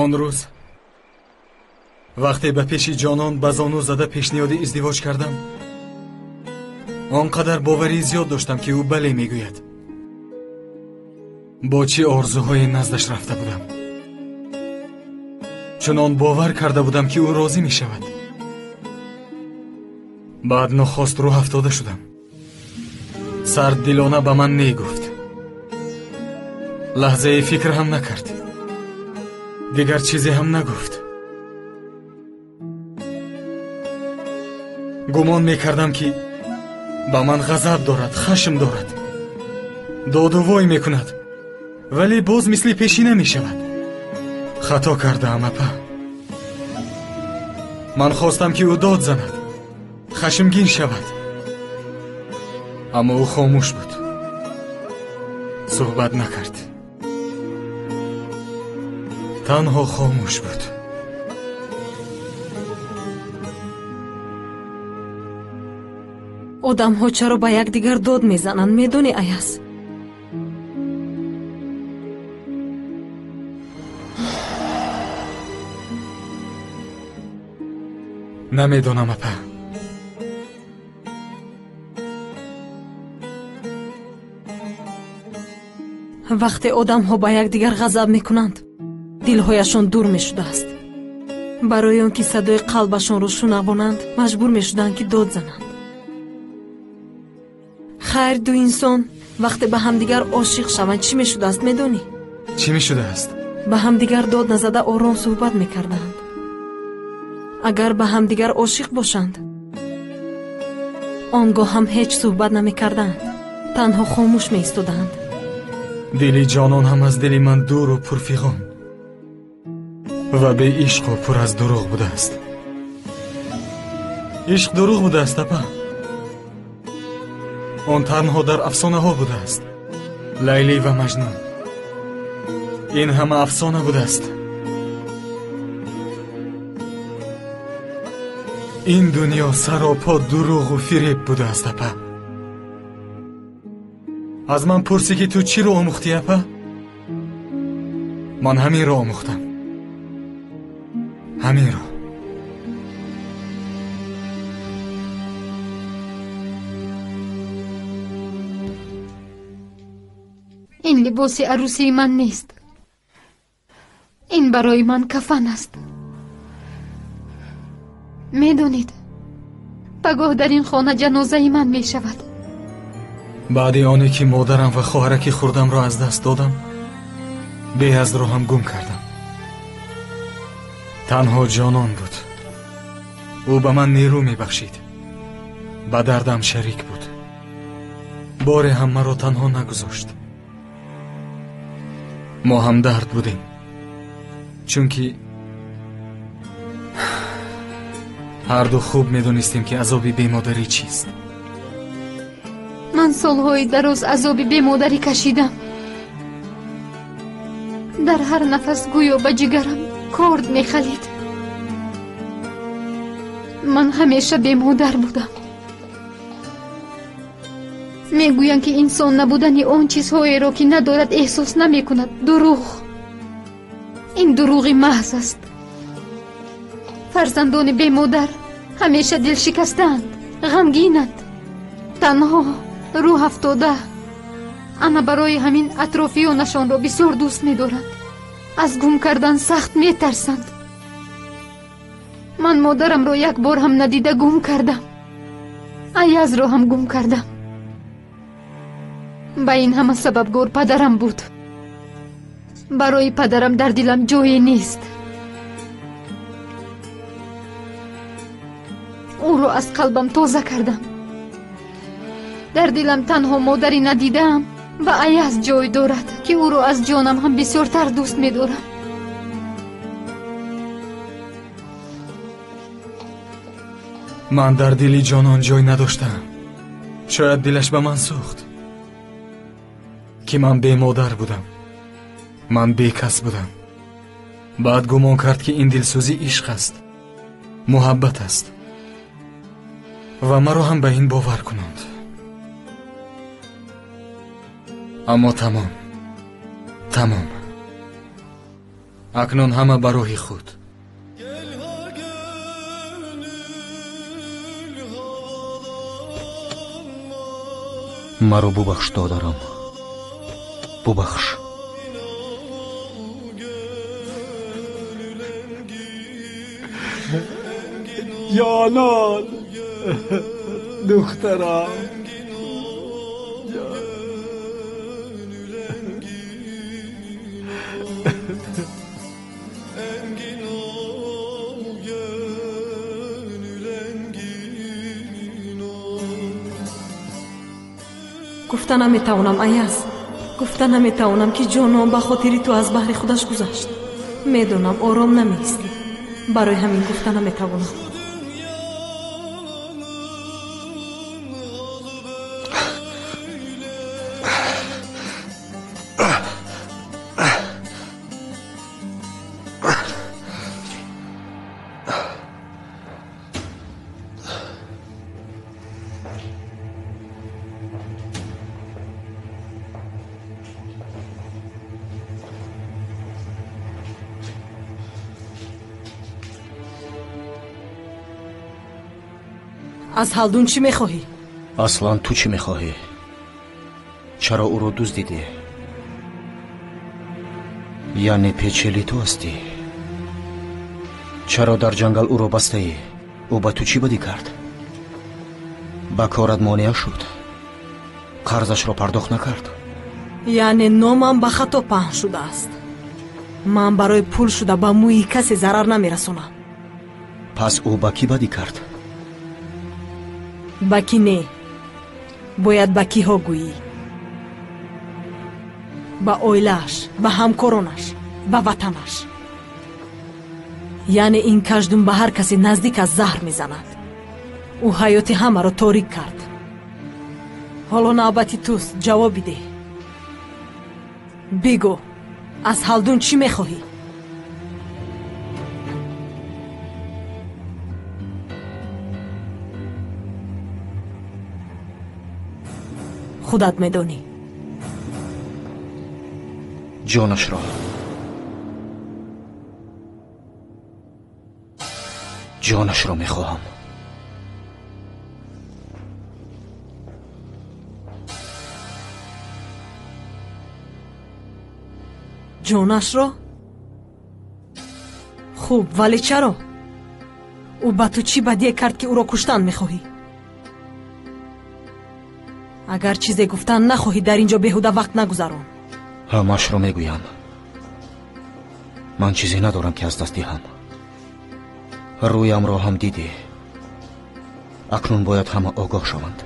он рӯз вақте ба пеши ҷонон ба зону зада пешниҳоди издивоҷ кардам, он қадар боварии зиёд доштам ки ӯ бале мегӯяд. бо чӣ орзуҳое наздаш рафта будам. чунон бовар карда будам ки ӯ розӣ мешавад. баъд нохост рӯҳ афтода шудам. сарддилона ба ман не гуфт. лаҳзае фикр ҳам накард. дигар чизе ҳам нагуфт. гумон мекардам ки ба ман ғазаб дорад, хашм дорад, додувой мекунад, вале боз мисли пешина мешавад. хато кардаам апа. ман хостам ки ӯ дод занад, хашмгин шавад, аммо ӯ хомӯш буд, суҳбат накард. танҳо хомӯш буд. одамҳо чаро ба якдигар дод мезананд, медонӣ Аяз? намедонам апа. вақте одамҳо ба якдигар ғазаб мекунанд, дилҳояшон дур мешудааст. барои он ки садои қалбашонро шунавонанд, маҷбур мешуданд ки дод зананд. хайр, ду инсон вақте ба ҳамдигар ошиқ шаванд, чӣ мешудааст, медонӣ? чӣ мешудааст? ба ҳамдигар дод назада ором суҳбат мекарданд. агар ба ҳамдигар ошиқ бошанд, он гоҳ ҳам ҳеҷ суҳбат намекарданд, танҳо хомӯш меистоданд. дили ҷонон ҳам аз дили ман дуру пурфиғон ва беишқу пур аз дурӯғ будааст. ишқ дурӯғ будааст апа. он танҳо дар афсонаҳо будааст. лайлӣ ва маҷнун, ин ҳама афсона будааст. ин дунё саропо дурӯғу фиреб будааст апа. аз ман пурсӣ ки ту чиро омӯхтӣ апа? ман ҳаминро омӯхтам. ҳаминро. ин либоси арӯсии ман нест. ин барои ман кафан аст. медонед, пагоҳ дар ин хона ҷанозаи ман мешавад. баъди оне ки модарам ва хоҳараки хурдамро аз даст додам, беазро ҳам гум кардам. танҳо ҷонон буд. ӯ ба ман нерӯ мебахшид, ба дардам шарик буд. боре ҳам маро танҳо нагузошт. мо ҳам дард будем, чунки ҳарду хуб медонистем ки азоби бемодарӣ чист. ман солҳои дароз азоби бемодарӣ кашидам. дар ҳар нафас гӯё ба ҷигарам корд мехалид. ман ҳамеша бемодар будам. мегӯянд ки инсон набудани он чизҳоеро ки надорад эҳсос намекунад дурӯғ. ин дурӯғи маҳз аст. фарзандони бемодар ҳамеша дилшикастаанд, ғамгинанд, танҳо, рӯҳ афтода. ана барои ҳамин атрофиёнашонро бисёр дӯст медоранд. аз гум кардан сахт метарсанд. ман модарамро як бор ҳам надида гум кардам. Аязро ҳам гум кардам. ба ин ҳама сабабгор падарам буд. барои падарам дар дилам ҷое нест. ӯро аз қалбам тоза кардам. дар дилам танҳо модари надидаам ба Аяз ҷой дорад, ки ӯро аз ҷонам ҳам бисёртар дӯст медорам. ман дар дили ҷонон ҷой надоштам. шояд дилаш ба ман сӯхт ки ман бемодар будам, ман бекас будам. баъд гумон кард ки ин дилсӯзӣ ишқ аст, муҳаббат аст ва маро ҳам ба ин бовар кунанд. аммо тамом. акнун ҳама ба роҳи худ. маро бубахш додарам, бубахш. جانان دخترم گفتن نمیتوانم ایاز، گفتن نمیتوانم که جانم به خاطری تو از بحر خودش گذشت. میدونم آرام نمیستی، برای همین گفتن نمیتوانم. از هالدون چی میخواهی؟ اصلا تو چی میخواهی؟ چرا او رو دزدیدی؟ یعنی پیچیلی تو هستی؟ چرا در جنگل او رو بسته ای؟ او با تو چی بدی کرد؟ با کارت مانع شد، قرضش رو پرداخت نکرد. یعنی نامم به خطا پهن شده است. من برای پول شده به موی کسی ضرر نمیرسونم. پس او با کی بدی کرد؟ با کی نه، باید با کی ها گویی. با اویلش، با همکارانش، با وطنش. یعنی این کژدم به هر کسی نزدیک از زهر میزند. او حیات همه را تاریک کرد. حالا نوبتی توست، جوابی ده. بگو، از هالدون چی میخواهی؟ خودت میدونی. جانش را، جانش را میخواهم. جانش را؟ خوب، ولی چرا؟ او با تو چی بدی کرد که او را کشتن میخواهی؟ اگر چیزی گفتن نخواهی در اینجا بیهوده وقت نگذران. همش رو میگویم. من چیزی ندارم که از دست دهم. رویم را هم دیدی. اکنون باید همه آگاه شوند.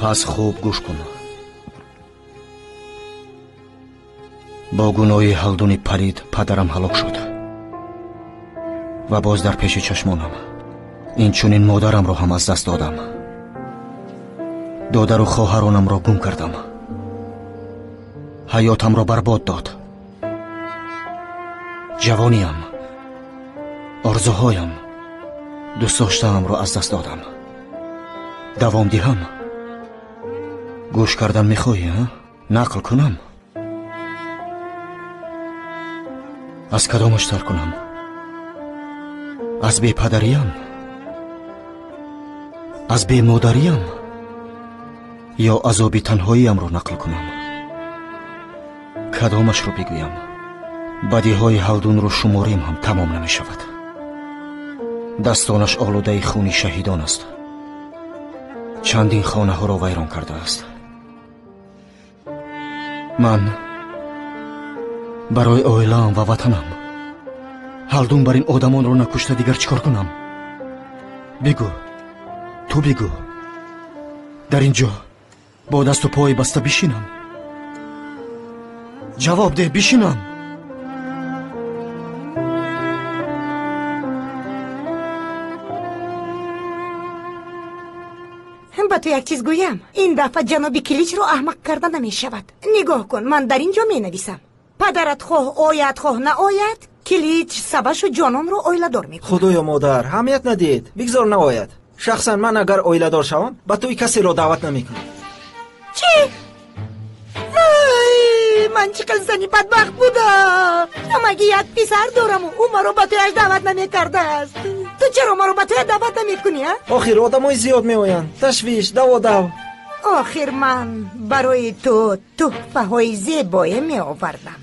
پس خوب گوش کن. با گناه هالدون پرید پدرم هلاک شد و باز در پیش چشمانم این چونین مادرم را هم از دست دادم. دادر و خواهرانم را گم کردم. حیاتم را برباد داد. جوانیم، آرزوهایم، دوست داشته‌ام را از دست دادم. دوام دهم. گوش کردن میخواهی ها؟ نقل کنم؟ از کدامش تر کنم؟ از بی پدریم؟ از بی مادریم؟ یا عذاب تنهاییم رو نقل کنم؟ کدامش رو بگویم؟ بدی های هالدون رو شماریم هم تمام نمی شود. دستانش آلوده خونی شهیدان است. چندین خانه ها را ویران کرده است. من برای اویلام و وطنم هالدون بر این آدمان رو نکشته دیگر چیکار کنم؟ بگو، تو بگو. در اینجا با دست و پای بسته بشینم؟ جواب ده، بشینم؟ با تو یک چیز گویم. این دفعه جناب کلیچ رو احمق کرده نمی شود. نگاه کن، من در اینجا می نویسم پدرت خواه آید خواه نه آید، کلیچ سبش و جانان رو اویلدار می کند. خدایا مادر همیت ندید، بگذار نباید. شخصا من اگر اویلدار شوم با توی کسی رو دعوت نمی کنم. چی؟ من چقدر زنی بدبخت بودم. اما اگه یک پسر دارم و او ما رو با تویش دعوت نمی کرده است، تو چرا ما رو با توی دعوت نمی کنی؟ آخر آدم های زیاد می آیند، تشویش دو. آخر من برای تو تحفه های زیبایی می آوردم.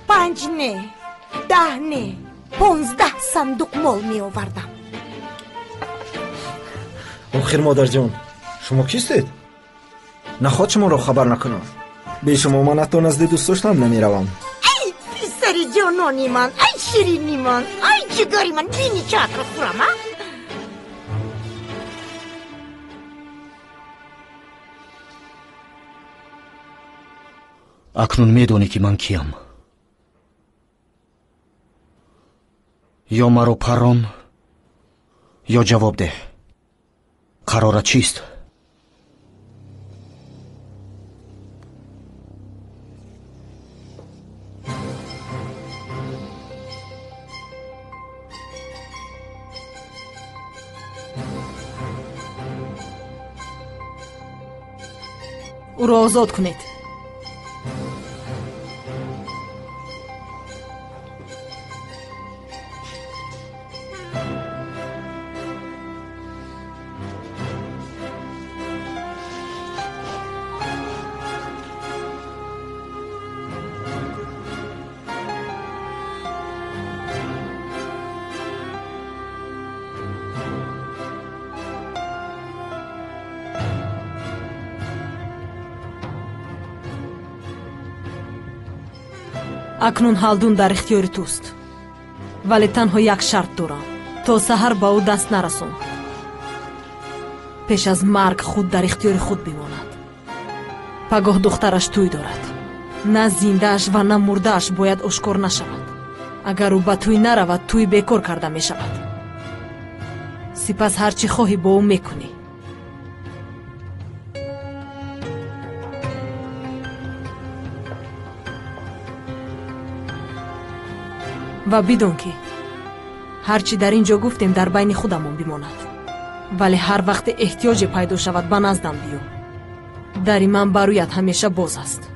5 نه 10 نه 15 صندوق مال می آوردم. آخر مادر جان شما کیستید؟ نخواد شما رو خبر نکنم. به شما من حتی نزد دوست داشتم نمی روم. ای پسر جانانی من، ای شیرینی من، ای جگری من، بینی چه اکر خورم ها؟ اکنون میدونی که من کیم. یا مرا پران یا جواب ده. قرارت چیست؟ او را آزاد کنید. اکنون هالدون در اختیار توست، ولی تنها یک شرط دارم. تا سحر با او دست نرسون. پیش از مرگ خود در اختیار خود بماند. پگاه دخترش توی دارد. نه زندهش و نه مردهش باید اشکار نشود. اگر او به توی نرود توی بیکار کرده می شود. سپس هرچی خواهی با او میکنی. و بدون که هرچی در اینجا گفتیم در بین خودمون بماند. ولی هر وقت احتیاج پیدا شود به نزدم بیو. دری من برایت همیشه باز است.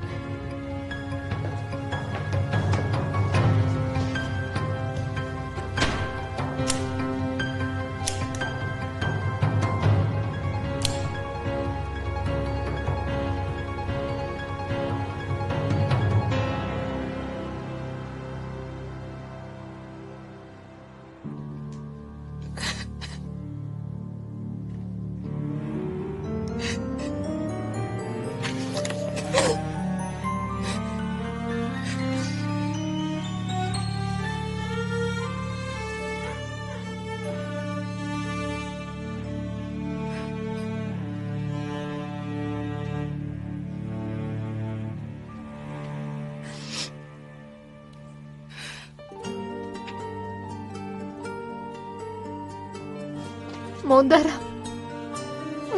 مادرم،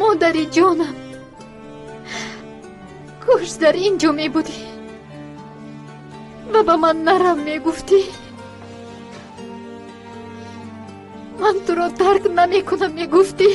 مادری جانم، کاش در اینجا می بودی و به من نرم می گفتی. من تو را ترک نمی کنم می گفتی.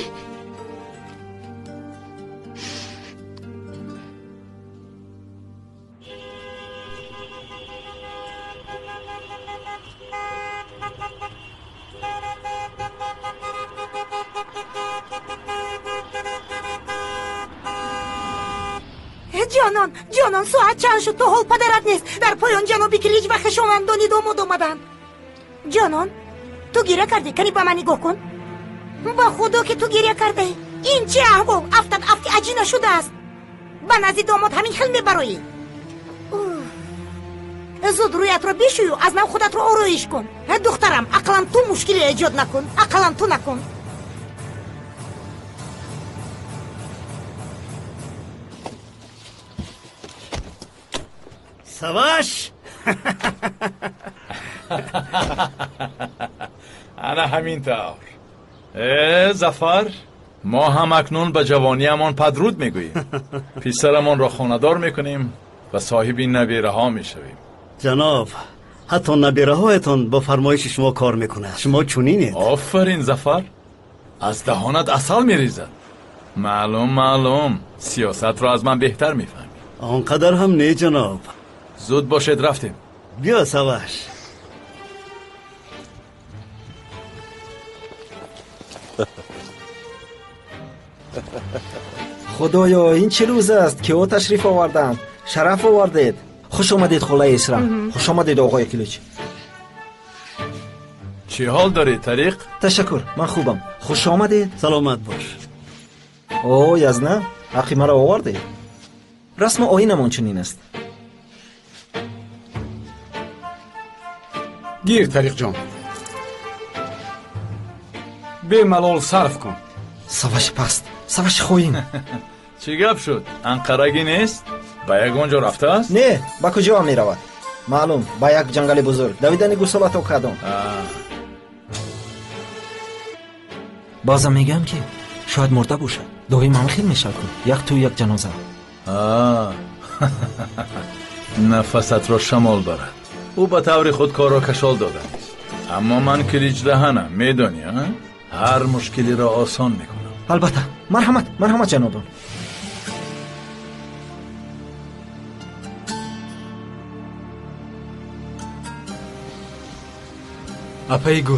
جانان ساعت چند شد؟ تو حال پدرت نیست. در پایان جنابی کلیج و خشاوندانی داماد آمدن. جانان تو گیره کردی؟ کنی به من نگاه کن. با خدا که تو گیره کرده. این چه احوال؟ افتاد افتی عجینه شده است. به نزد داماد همین خیل میبرایی. زود رویت رو بشوی و از نو خودت رو آرایش کن. دخترم اقلا تو مشکلی ایجاد نکن. اقلا تو نکن. سواش انا همینطور. زفر ما هم اکنون به جوانیمان پدرود میگوییم. پسرمان را خانه‌دار میکنیم و صاحب این نبیره ها میشویم. جناب، حتی نبیره هایتان با فرمایش شما کار میکنه. شما چونینید. آفرین ظفر، از دهانت عسل میریزد. معلوم سیاست را از من بهتر میفهمی. آنقدر هم نه جناب. زود باشد رفتیم. بیا سواش. خدایا این چه روز است که او تشریف آوردند. شرف آوردید. خوش آمدید خلای اسرا. خوش آمدید آقای کلیچ. چی حال داری طریق؟ تشکر، من خوبم. خوش آمدید. سلامت باش. اوه یزنه، حقی مرا آوردید. رسم آیینمان چنین است. گیر طریق جان. به ملال صرف کن. سواش پست، سواش خوین. چی گپ شد؟ انقرگی نیست؟ با یک اونجا رفته است؟ نه، با کجا می رود؟ معلوم، با یک جنگل بزرگ. دویدن گوسلات و کدام. بازم میگم که شاید مرده باشد. دایی من خیلی میشد کن. یک تو یک جنازه. نفست را شمال دارد. او به طور خود کار را کشال داده است. اما من کلیج دهنم، میدانی ها؟ هر مشکلی را آسان میکنم. البته، مرحمت جنابان. اپای گل،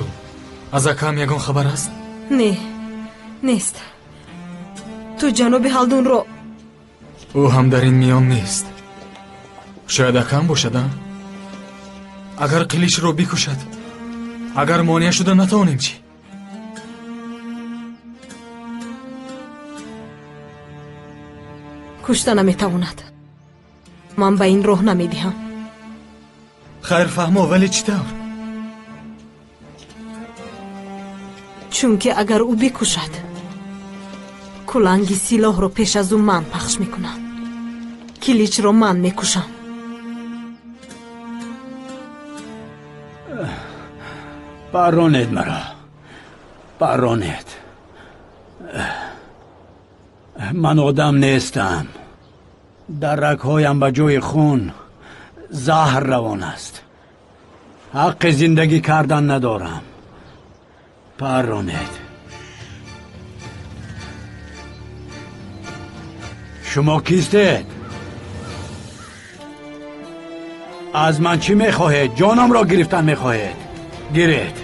از اکام یگان خبر است؟ نه، نیست. تو جناب هلدون رو او هم در این میان نیست. شاید اکام باشد. اگر قلیش رو بکشد، اگر مانع شده نتوانیم چی؟ کشته نمیتواند. من به این راه نمیدهم. خیر فهمو، ولی چطور؟ چون که اگر او بکشد، کلنگی سلاح رو پیش از او من پخش میکنم. کلیچ رو من میکشم. بارونید مرا. بارونید. من آدم نیستم. در رگهایم به جای خون زهر روان است. حق زندگی کردن ندارم. بارونید. شما کیستید؟ از من چی میخواهید؟ جانم را گرفتن میخواهید؟ گیرید.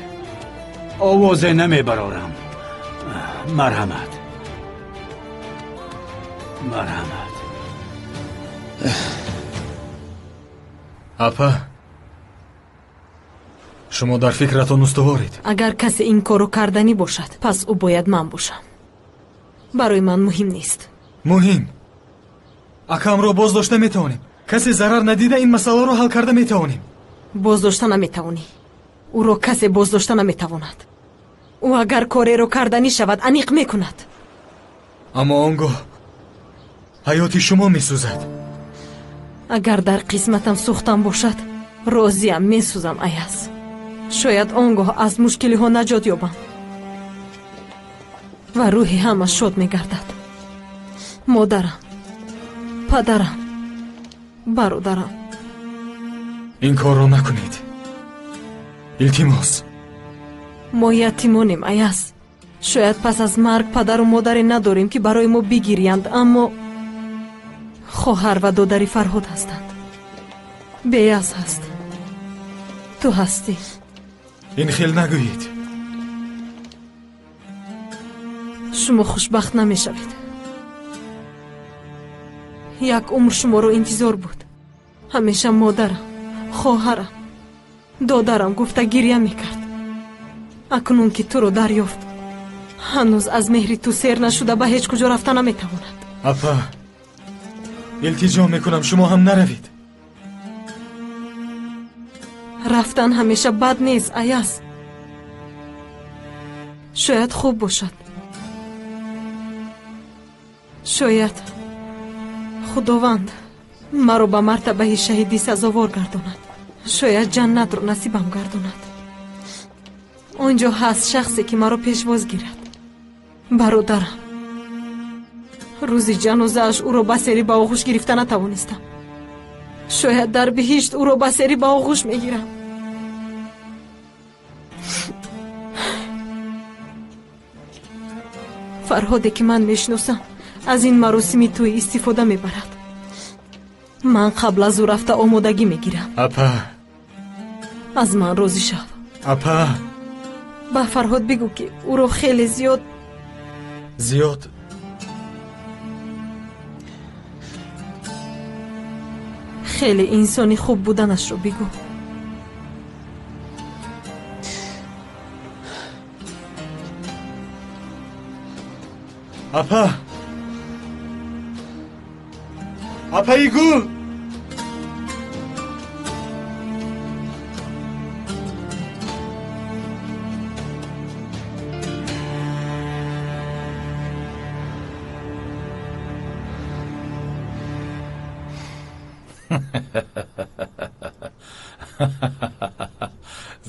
آوازه نمیبرارم. مرحمت. اپا، شما در فکرتان استوارید. اگر کسی این کارو کردنی باشد، پس او باید من باشم. برای من مهم نیست. مهم؟ اکام رو باز داشته میتوانیم. کسی ضرر ندیده این مسئله رو حل کرده میتوانیم. باز داشته نمیتوانی. او رو کسی باز داشته نمیتواند. او اگر کاری رو کردنی شود انیق میکند. اما آنگاه حیاتی شما میسوزد. اگر در قسمتم سوختم باشد، راضیم میسوزم ایاز. شاید آنگاه از مشکلی ها نجات یابم و روحی همه شاد میگردد. مادرم، پدرم، برادرم. این کار رو نکنید. التماس. ما یتیمانیم ایاز. شاید پس از مرگ پدر و مادری نداریم که برای ما بگیریند، اما خواهر و دادری فرهاد هستند. بیاز هست. تو هستی. این خیل نگویید. شما خوشبخت نمی شوید. یک عمر شما رو انتظار بود. همیشه مادرم، خواهرم، دادرم گفته گریه میکرد. اکنون که تو رو دریافت، هنوز از مهری تو سیر نشده به هیچ کجا رفته نمیتواند. اپا، التجا میکنم شما هم نروید. رفتن همیشه بد نیست ایاز. شاید خوب باشد. شاید خداوند مرا به مرتبه شهیدی سزاوار گرداند. شاید جنت رو نصیبم گرداند. آنجا هست شخصی که مرا پیشواز گیرد. برادرم، рӯзи ҷанозааш ӯро ба серӣ ба оғӯш гирифта натавонистам. шояд дар биҳишт ӯро ба серӣ ба оғӯш мегирам. фарҳоде ки ман мешиносам аз ин маросими тӯй истифода мебарад. ман қабл аз ӯ рафта омодагӣ мегирам. апа, аз ман розӣ шав. апа, ба фарҳод бигӯ ки ӯро хеле зиёд хеле инсони хуб буданашро бигӯ. апа, апаи гул.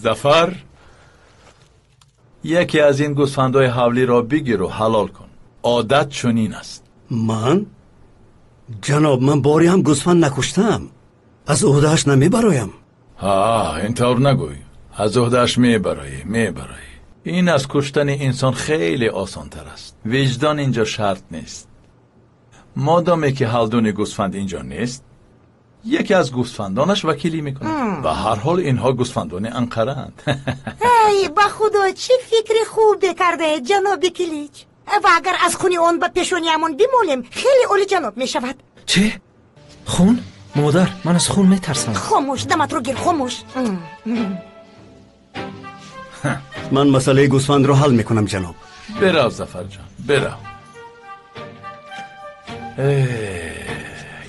зафар, یکی از این گوسفندهای حولی را بگیر و حلال کن. عادت چنین است. من؟ جناب من باری هم گوسفند نکشتم. از عهده‌اش نمیبرایم. اینطور نگوی. از عهده‌اش میبرایی. این از کشتن انسان خیلی آسان تر است. وجدان اینجا شرط نیست. مادامی که حلدون گوسفند اینجا نیست، یکی از گوسفندانش وکیلی میکنه. به هر حال اینها گوسفندان انقره‌اند. ای با خدا چه فکر خوب کرده جناب کلیچ. و اگر از خونی اون به پیشونیمون بیمولیم خیلی اولی جناب میشود. چه؟ خون؟ مادر من از خون میترسم. خاموش، دمت رو گیر، خاموش. من مسئله گوسفند رو حل میکنم جناب. برو زفر جان، برو.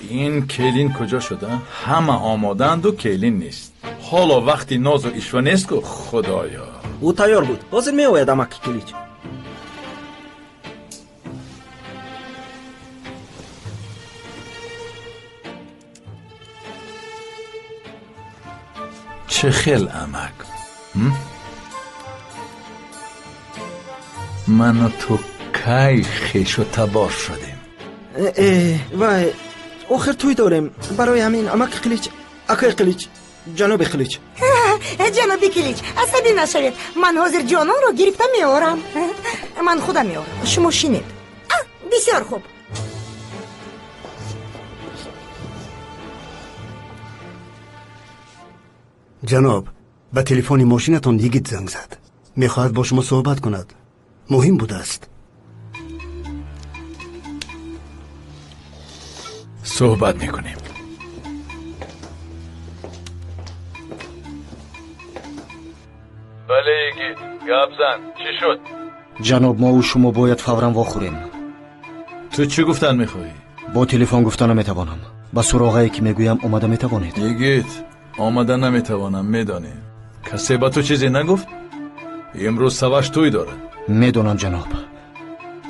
این کلین کجا شده؟ همه آمادند و کلین نیست. حالا وقتی ناز و ایشوا نیست که خدایا. او تیار بود. حاضر میآید امک کلیچ. چه خیل امک. من و تو کی خیش و تبار شدیم. و آخر توی داریم. برای همین امک کلیچ، اکای کلیچ، جناب کلیچ. جناب کلیچ عصبی نشوید. من حاضر جانان رو گرفته میارم. من خودم میارم. شما شینید. بسیار خوب. جناب به تلفن ماشینتان یگیت زنگ زد. میخواهد با شما صحبت کند. مهم بوده است. صحبت میکنیم. بله یگیت، گپ زن. چی شد؟ جناب ما و شما باید فوراً واخوریم. تو چی گفتن میخواهی؟ با تلفن گفتن نمیتوانم. با سراغایی که میگویم اومده میتوانید. یگیت آمده نمیتوانم. میدانی کسی با تو چیزی نگفت؟ امروز سواش توی داره. میدونم جناب،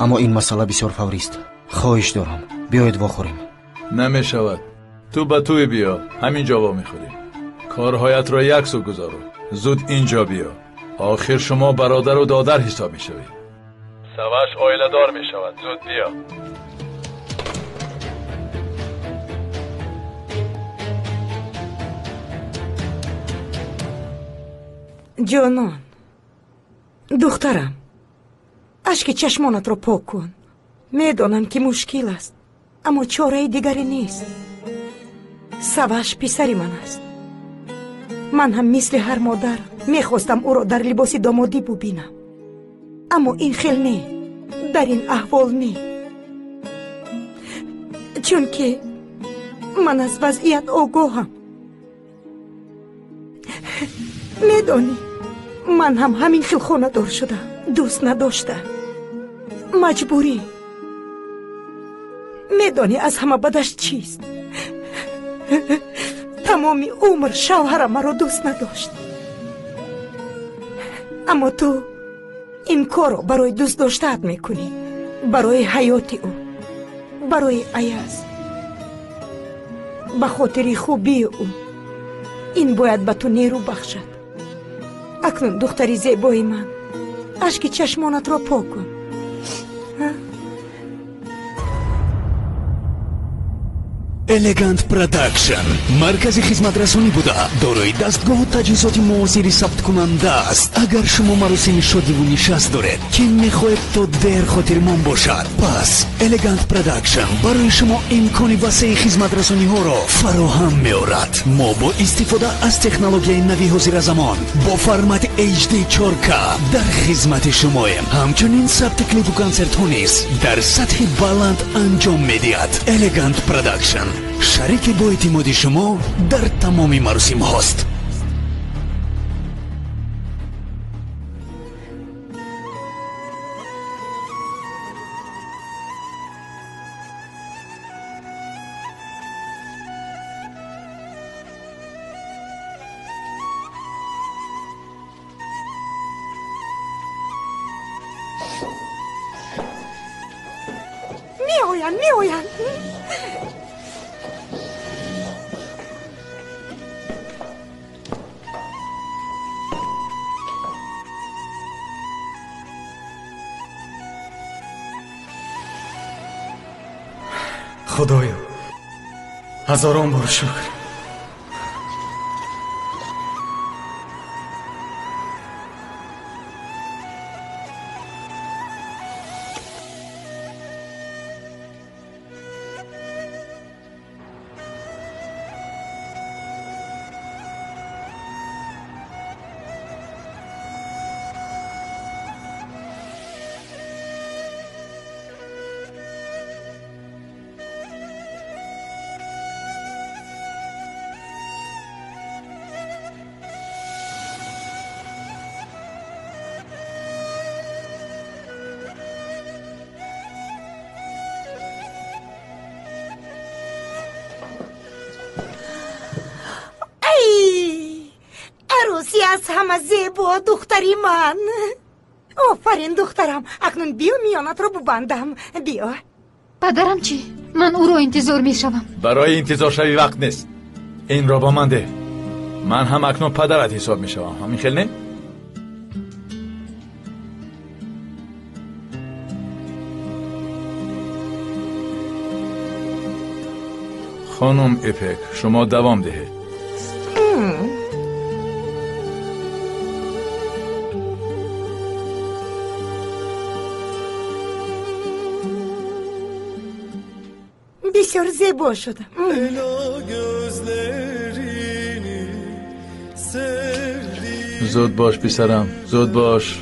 اما این مسئله بسیار فوری است. خواهش دارم بیایید واخوریم. نمیشود. تو به توی بیا. همین جا میخوریم. کارهایت را یک سو گذارو. زود اینجا بیا. آخر شما برادر و دادر حساب میشوید. سواش آیله دار میشود. زود بیا. جانان، دخترم، اشک چشمانت رو پاک کن. میدانم که مشکل است، اما چاره دیگری نیست. سواش پسری من است. من هم مثل هر مادر میخواستم او را در لباس دامادی ببینم، اما این خیل نه. در این احوال نه، چون که من از وضعیت آگاهم. میدانی من هم همین خیل خانه دار شدم. دوست نداشتم، مجبوری. میدانی از همه بدش چیست؟ تمامی عمر شوهرم مرا دوست نداشت، اما تو این کار رو برای دوست داشتت میکنی، برای حیات او، برای ایاز، به خاطر خوبی او. این باید به تو نیرو بخشد. اکنون دختری زیبای من، اشک چشمانت را پاک کن. Elegant Production маркази хизматрасонӣ буда дорои дастгоҳу таҷҳизоти муосири сабткунанда аст. Агар шумо маросими шодиву нишаст доред ки мехоҳед то дер хотирмон бошад, пас Elegant Production барои шумо имкони васеъи хизматрасониҳоро фароҳам меорад. Мо бо истифода аз технологияи нави ҳозиразамон бо формати HD 4K дар хизмати шумоем. ҳамчунин сабти клипу консертҳо низ дар сатҳи баланд анҷом медиҳад. Elegant Production шарики бо эътимоди шумо дар тамоми маросимҳост. میآیند خدایا هزاران بار شکر. عروسی از همه زیبا دختری من. آفرین دخترم. اکنون بیا میانت رو ببندم. بیا. پدرم چی؟ من او رو انتظار میشوم. برای انتظار شوی وقت نیست. این را با من ده. من هم اکنون پدرت حساب میشوم. همین خیلی نه؟ خانم اپک شما دوام دهید. بسیار زیبا شدم. زود باش پسرم، زود باش.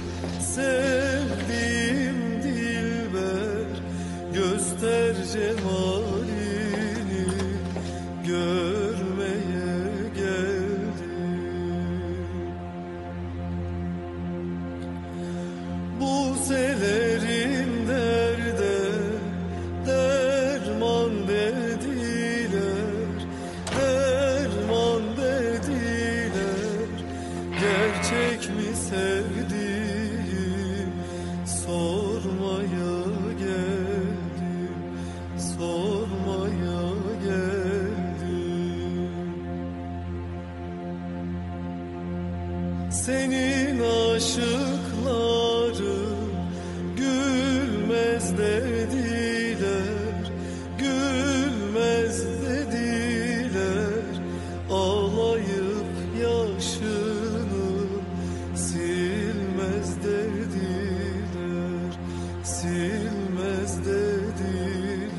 Senin aşıkları gülmez dediler, gülmez dediler. Ağlayıp yaşını silmez dediler, silmez dediler.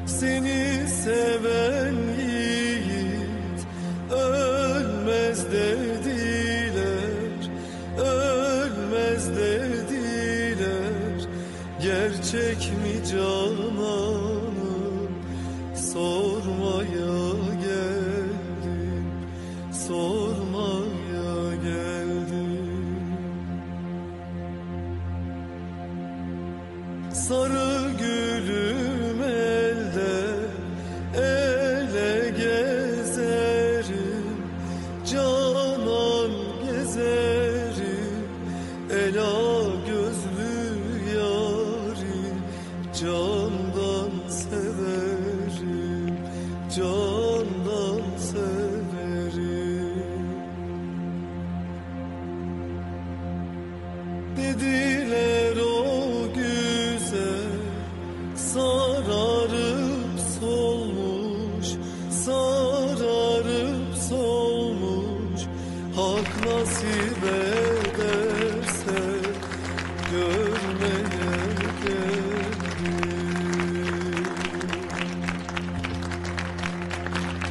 Seni seven ölmez dediler, ölmez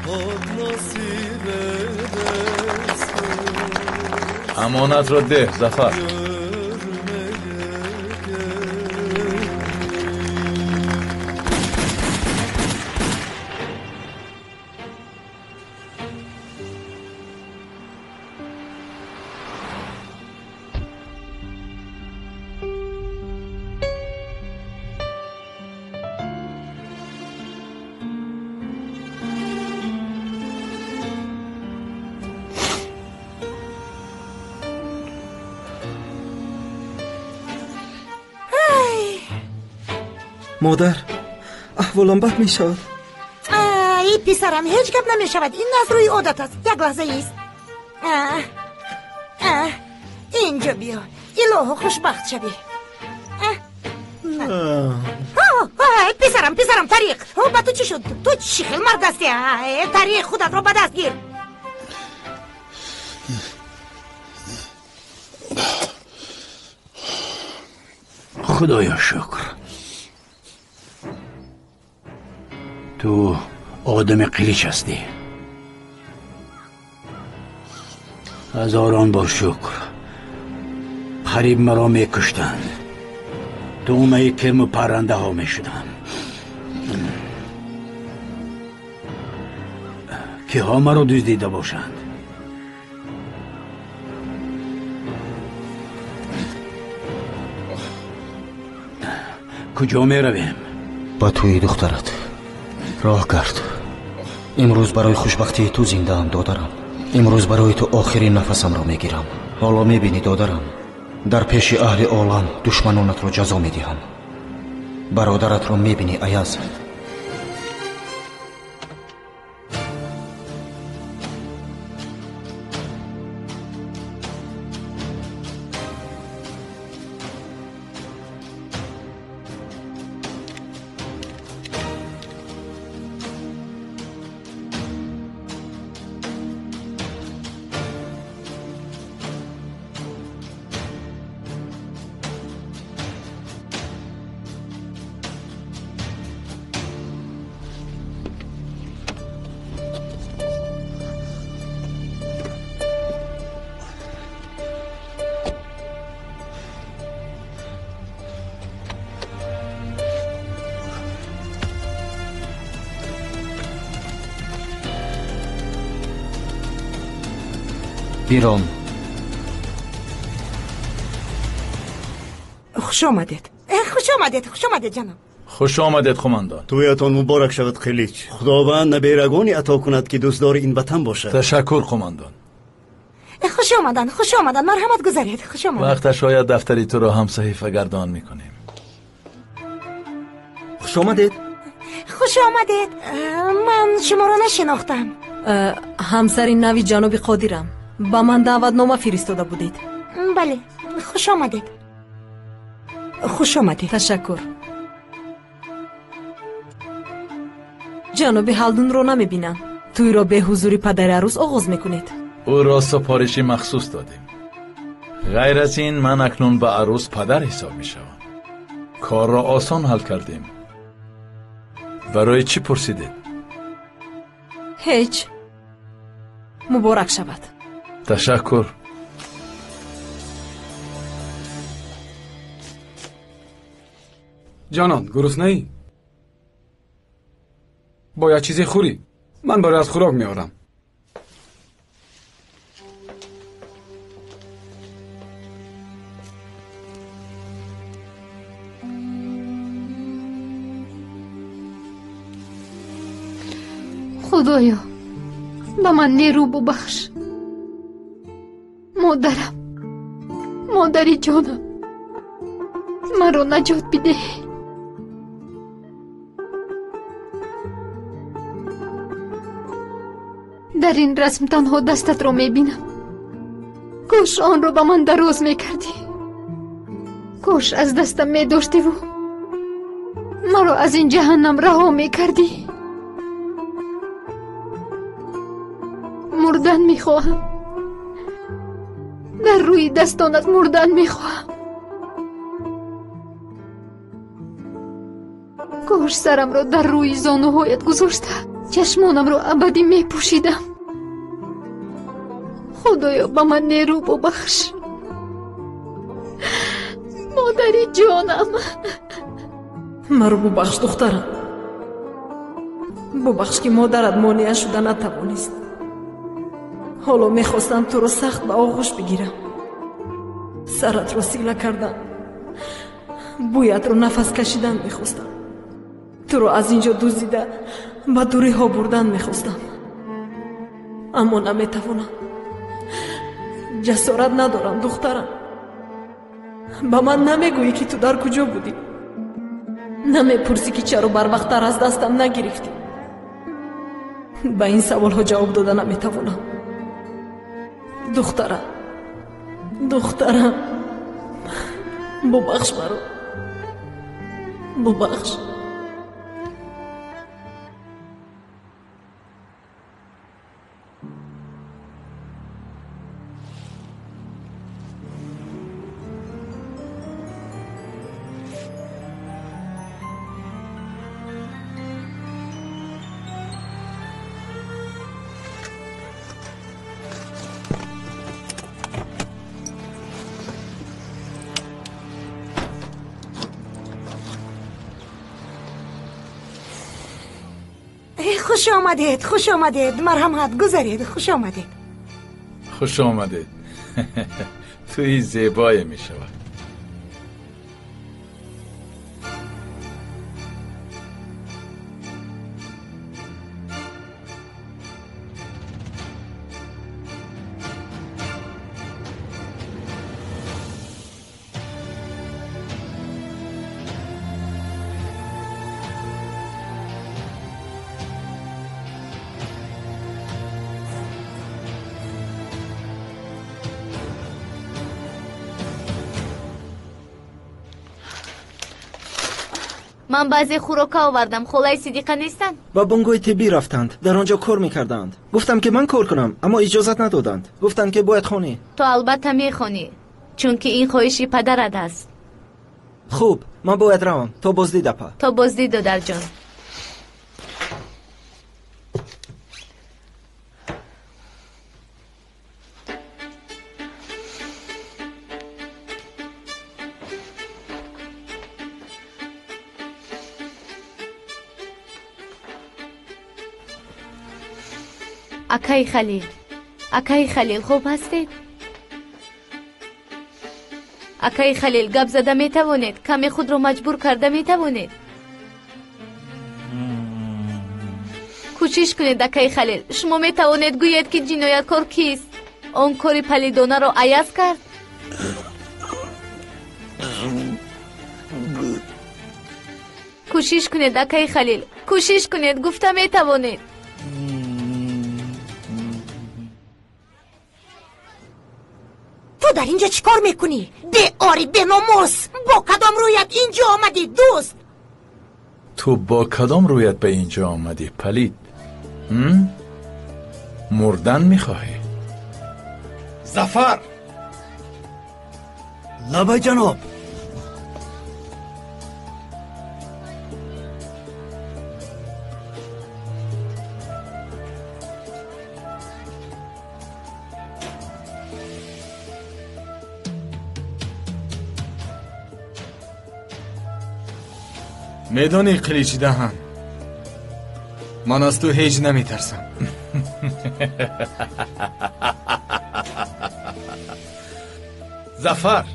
خود نصیب دست امانت را ده ظفر. مادر احوالم بد می شود. ای پسرم هیچ گپ نمی شود. این از روی عادت است. یک لحظه ایست. اینجا بیا. الهو خوشبخت شوی. پسرم طریق. با تو چی شد؟ تو چی خیلی مرد هستی؟ طریق خودت رو به دست گیر. خدایا شکر. تو آدم قلیچ هستی. هزاران بار شکر. قریب مرا می کشتند. دومه کرم و پرنده ها می شدم. که ها مرا دزدیده باشند. کجا می رویم؟ با توی دخترت راه گرد. امروز برای خوشبختی تو زنده ام دادرم. امروز برای تو آخرین نفسم را میگیرم. حالا میبینی دادرم، در پیش اهل عالم دشمنانت را جزا میدهم. برادرت را میبینی ایاز. بیرون. خوش آمدید. خوش آمدید جناب. خوش آمدید خماندان. تویتان مبارک شود خلیج. خداوند نبیرگانی عطا کند که دوستدار این وطن باشد. تشکر خماندان. خوش آمدن. مرحمت گذارید. خوش آمدید. وقت شاید دفتری تو را هم صحیفه گردان میکنیم. خوش آمدید. من شما را نشناختم. همسر نوی جناب قادرم. با من دعوتنامه فرستاده بودید. بله. خوش آمدید. تشکر. جناب هالدون رو نمیبینم. توی را به حضوری پدر عروس آغاز میکنید. او را سفارشی مخصوص دادیم. غیر از این من اکنون به عروس پدر حساب میشوم. کار را آسان حل کردیم. برای چی پرسیدید؟ هیچ. مبارک شود. تشکر. جانان گرسنه ای؟ باید چیزی خوری. من برای از خوراک میارم. خدایا به من نیرو ببخش. مادری جانم، من رو نجات بده. در این رسم تنها دستت رو میبینم. کاش آن رو به من دراز میکردی. کاش از دستم میداشتی و مرا از این جهنم رها میکردی. مردن میخواهم. در روی دستانت مردن میخواهم. کاش سرم را در روی زانوهایت گذاشته чашмонамро абадӣ мепӯшидам. худоё ба ман нерӯ бубахш. модари ҷонам. маро бубахш духтарам. бубахш ки модарат монеа шуда натавонист. ҳоло мехостам туро сахт ба оғӯш бигирам. саратро сила кардам. бӯятро нафас кашидан мехостам. туро аз ин ҷо дуздида ба дуриҳо бурдан мехостам. аммо наметавонам. ҷасорат надорам духтарам. ба ман намегӯӣ ки ту дар куҷо будӣ? намепурсӣ ки чаро барвақттар аз дастам нагирифтӣ? ба ин саволҳо ҷавоб дода наметавонам. духтарам, духтарам, бубахш маро, бубахш. خوش آمدید، خوش آمدید. مرحمت، گذارید. خوش آمدید. خوش آمدید. توی زیبای می شود. من بعضی خوراکا آوردم. خولای صدیقه نیستن؟ با بنگوی طبی رفتند. در آنجا کار میکردند. گفتم که من کار کنم اما اجازت ندادند. گفتند که باید خونی. تو البته میخونی چون که این خواهشی پدرت است. خوب، من باید روم. تو بازدید اپا. تو بازدید دادر جان. اکای خلیل خوب هستید؟ اکای خلیل گپ زده می توانید؟ کمی خود رو مجبور کرده می توانید؟ کوشش کنید اکای خلیل. شما می توانید گویید که جنایتکار کیست؟ اون کاری پلیدانه رو عیاز کرد؟ کوشش کنید اکای خلیل. کوشش کنید. گفته می توانید. تو در اینجا چیکار میکنی؟ به آری به ناموس. با کدام رویت اینجا آمدی دوست؟ تو با کدام رویت به اینجا آمدی پلید؟ مردن میخواهی؟ ظفر لبای جناب. میدانی قلیچی دهن، من از تو هیچ نمیترسم. ظفر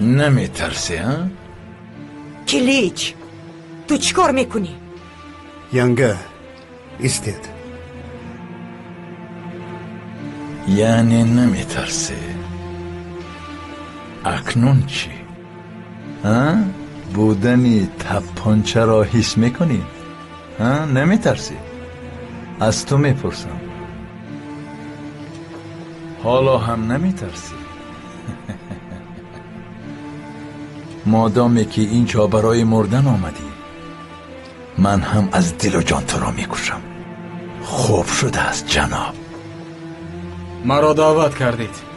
نمیترسی ها؟ کلیچ تو چیکار میکنی؟ ینگه استید. یعنی نمیترسی. اکنون چی؟ ها؟ بودنی تپانچه را حس میکنی؟ ها؟ نمیترسی؟ از تو میپرسم. حالا هم نمیترسی؟ مادامی که اینجا برای مردن آمدی، من هم از دل و جان تو را میکشم. خوب شده است جناب. مرا دعوت کردید،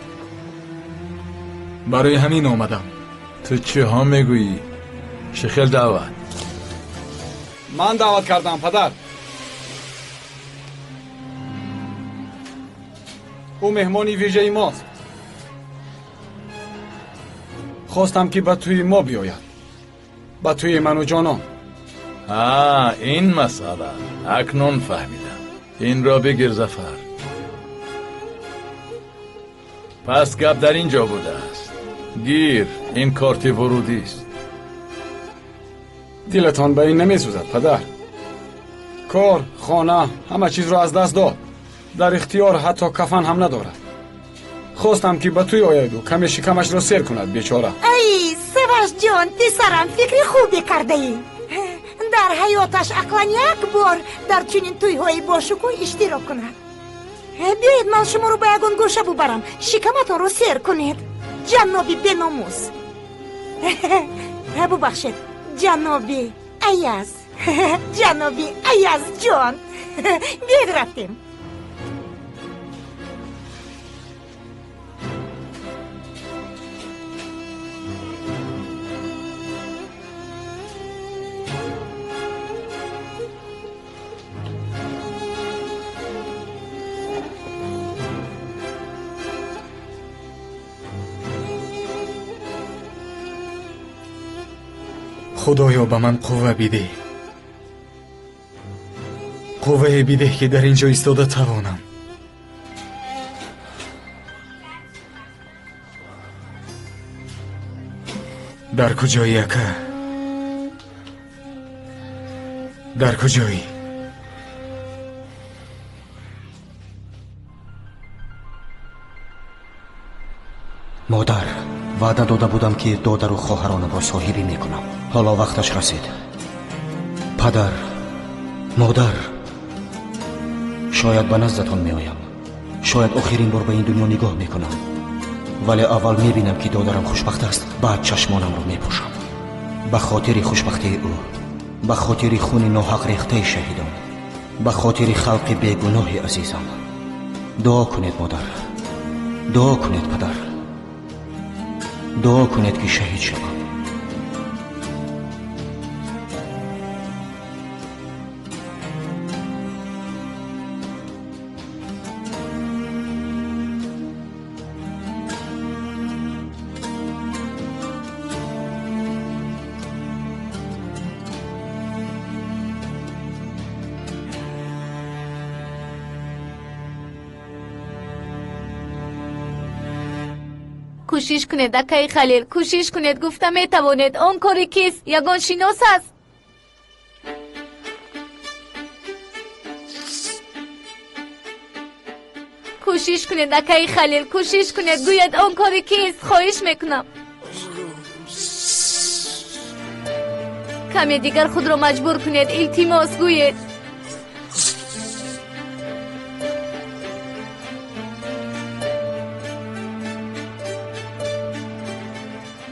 برای همین آمدم. تو چه ها میگویی؟ شخیل دعوت. من دعوت کردم پدر. او مهمانی ویژه ماست. خواستم که به توی ما بیاید، به توی من و جانان. این مسئله اکنون فهمیدم. این را بگیر ظفر. پس گپ در اینجا بوده است. گیر، این کارت ورودی است. دلتان به این نمیسوزد پدر؟ کار، خانه، همه چیز را از دست داد. در اختیار حتی کفن هم ندارد. خواستم که به توی آید و کمی شکمش را سیر کند بیچاره. ای سواش جان، پسرم فکر خوبی کرده ای. در حیاتش اقلا یک بار در چنین توی های باشکوه اشتراک کند. بیایید من شما رو به یگان گوشه ببرم، شکمتان رو سیر کنید. جنابی بناموس. ببخشید جنابی ایاز. جنابی ایاز جان. بیاید رفتیم. خدایا به من قوه بیده. قوه بیده که در اینجا ایستاده توانم. در کجایی اکا؟ در کجایی؟ مادر، وعده داده بودم که دادر و خواهرانه با صاحبی میکنم. حالا وقتش رسید. پدر، مادر، شاید به نزدتان میآیم. شاید آخرین بار به این دنیا نگاه میکنم. ولی اول میبینم که دادرم خوشبخت است، بعد چشمانم رو میپوشم. به خاطر خوشبختی او، به خاطر خون ناحق ریخته شهیدان، به خاطر خلق بیگناه عزیزم. دعا کنید مادر، دعا کنید پدر، دعا کنید که شهید شوم. کوشش کنید اکای خلیل، کوشش کنید. گفتم میتوانید. اون کاری کیست؟ یگان شناس است. کوشش کنید اکای خلیل، کوشش کنید. گوید اون کاری کیست؟ خواهش میکنم. کمی دیگر خود را مجبور کنید. التماس گوید.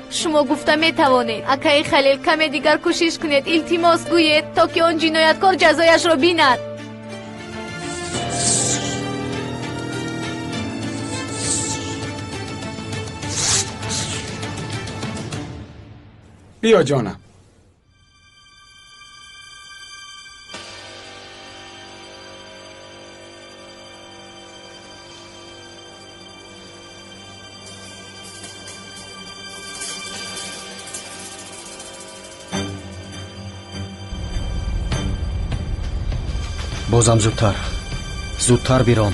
شما گفتم میتوانید. اکای خلیل کمی دیگر کوشش کنید. التماس گوید تا که آن جنایتکار جزایش را بیند. بیا جانم. بازم زودتر، زودتر بیرام.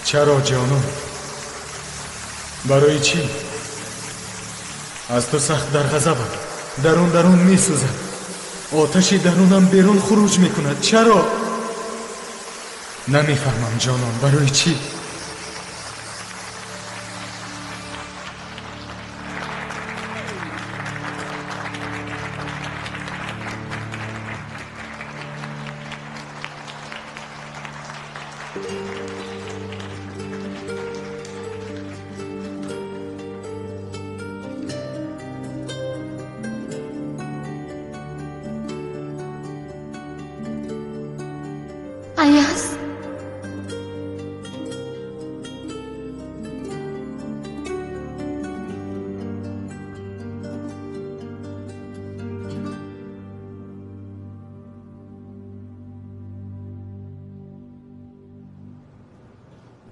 چرا جانم؟ برای چی؟ از تو سخت در غضبم. درون میسوزم. آتشی درونم بیرون خروج میکند. چرا؟ نمیفهمم جانم، برای چی؟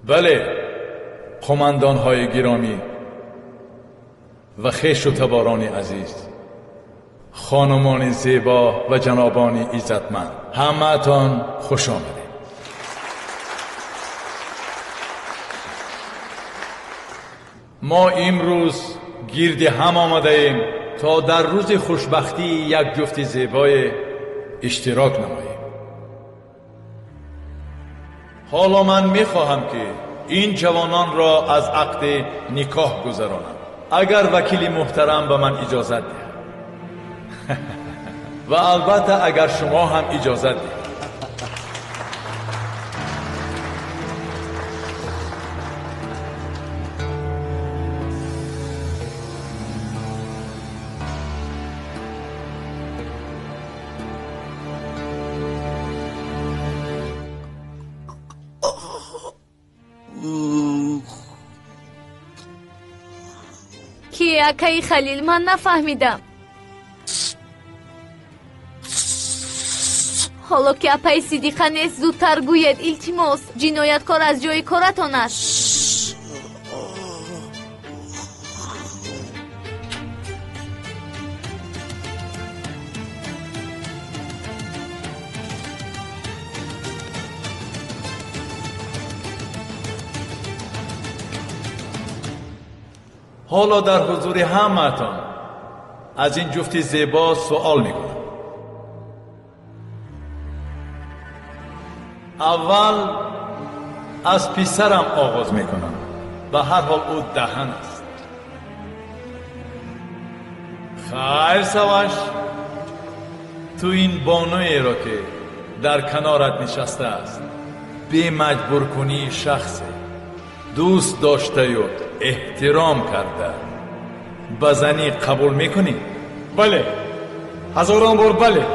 بله قماندان های گرامی و خویش و تباران عزیز، خانمان زیبا و جنابان عزتمند، همه‌تان خوش آمدید. ما امروز گرد هم آمده ایم تا در روز خوشبختی یک جفت زیبای اشتراک نماییم. حالا من میخواهم که این جوانان را از عقد نکاح گذرانم، اگر وکیل محترم به من اجازت دهد و البته اگر شما هم اجازت دهید. کی اکای خلیل؟ من نفهمیدم. حالا که اپای صدیقه نیست زودتر گوید التماس، جنایتکار از جای کارتان است. حالا در حضور همه‌تان از این جفت زیبا سوال میکنم. اول از پسرم آغاز میکنم. به هر حال او دهن است. خیر سواش، تو این بانوی را که در کنارت نشسته است بی مجبور کنی شخص دوست داشته و احترام کرده به زنی قبول میکنی؟ بله، هزاران بار بله.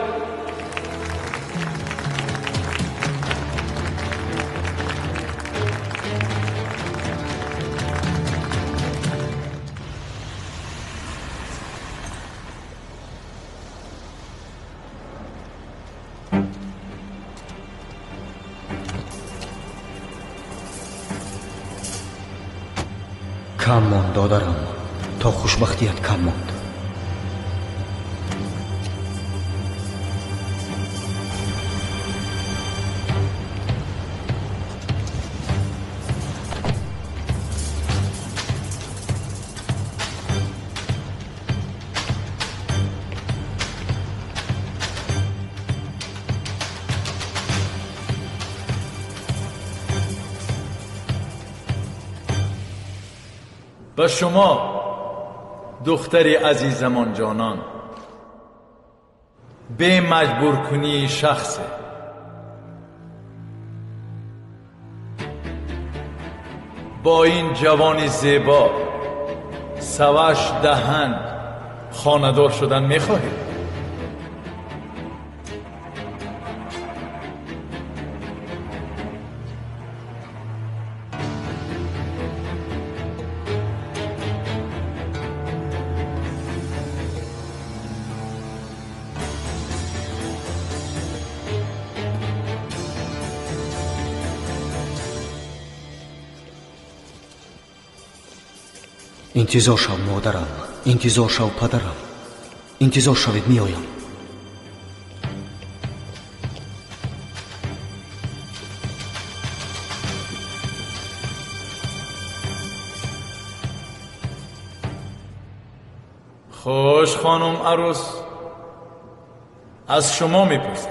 کم ماند دادرم تا خوشبختیت کم ماند. به شما دختری عزیزمان جانان، به مجبور کنی شخص با این جوانی زیبا سوش دهن خانه‌دار شدن میخواهید؟ انتظار شو مادرم، انتظار شو پدرم، انتظار شوید میآیم. خوش خانم عروس، از شما میپرسم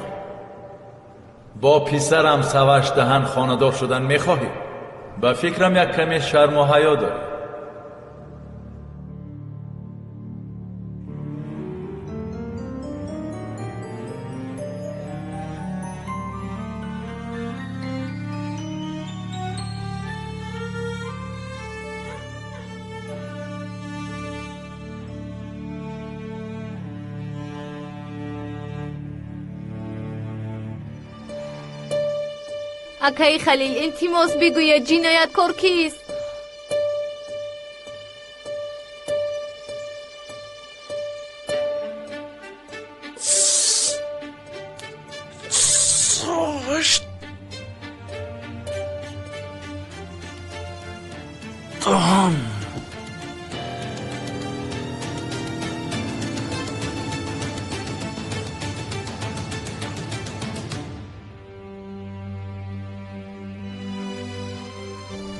با پسرم سوش دهن خانه‌دار شدن میخواهید؟ به فکرم یک کمی شرم و حیا دارید. اکای خلیل التماس بگوید جنایتکار کیست؟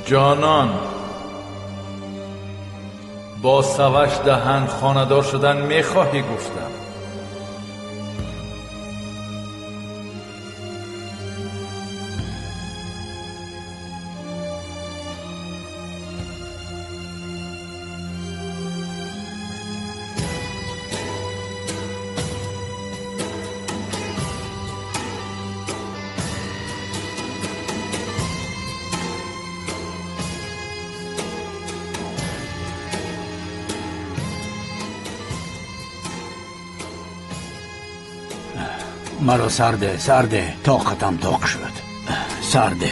جانان با سوش دهن خانه‌دار شدن میخواهی گفتم. مرا سرده طاقتم طاق شد. سرده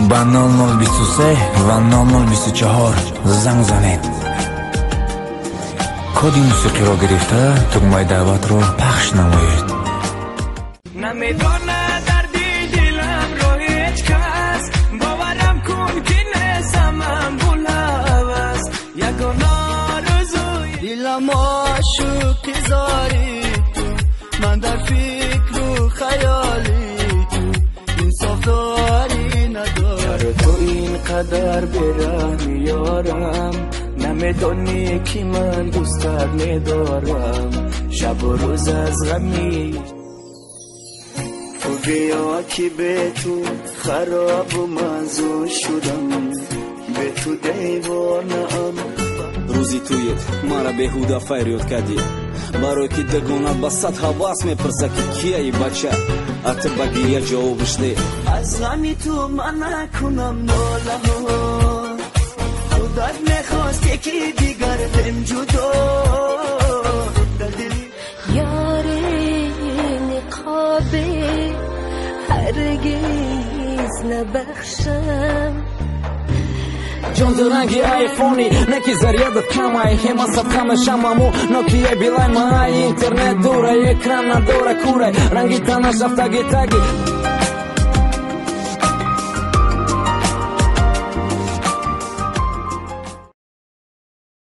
با 0023 و 0024 زنگ زنید. کد موسیقی رو گرفته تگمه دعوت رو پخش نمایید. نمیدونه دردی دلم رو هیچ کس، باورم کن که نسمم بلوز یگان آرزوی دلم عاشق زاری تو، من در فکر و خیالی تو، انصاف داری نداری تو اینقدر برم یارم، نمیدونی که من دوستت ندارم، شب و روز از غمی تو بیا که به تو خراب و مزون شدم، به تو دیوانم. روزی تویت مرا بهوده فریاد کردی، برای که دگونه با صد حواس میپرسه که کیه بچه، ات بگیه جوابش ده. از غمی تو من نکنم ناله ها، خودت میخواست یکی دیگر دم جدا در دلی یاری نقابه هرگز نبخشم. جون رنگی آیفونی نکی زریادت کمای هما سب کمشم امو نوکیه بیلای مای اینترنت دوره اکران نداره کوره رنگی تنش افتگی تگی